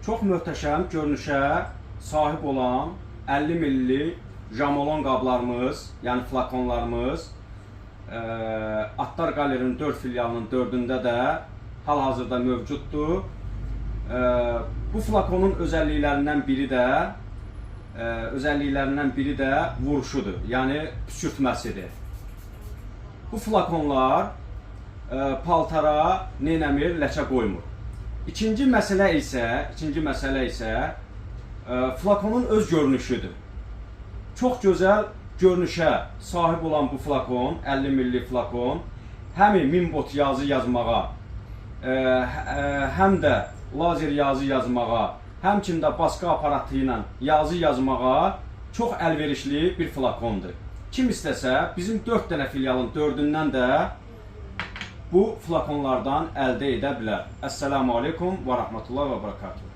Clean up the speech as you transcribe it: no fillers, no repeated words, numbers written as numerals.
Çox möhtəşəm görünüşə sahib olan 50 milli Jamolon qablarımız, yəni flakonlarımız Atlar Qalerinin 4 filialının 4-ündə də hal-hazırda mövcuddur. Bu flakonun özəlliklərindən biri də vuruşudur, yəni püskürtməsidir. Bu flakonlar paltara neynəmir, ləkə qoymur. İkinci məsələ isə flakonun öz görünüşüdür. Çox gözəl görünüşə sahib olan bu flakon, 50 milli flakon, həm minbot yazı yazmağa, həm də lazer yazı yazmağa, həmçində baskı aparatı ilə yazı yazmağa çox əlverişli bir flakondur. Kim istəsə, bizim 4 dənə filialın 4-ündən də bu flakonlardan əldə edə bilər. Əssəlamu aleykum və rəhmətullah və bərəkatuhu.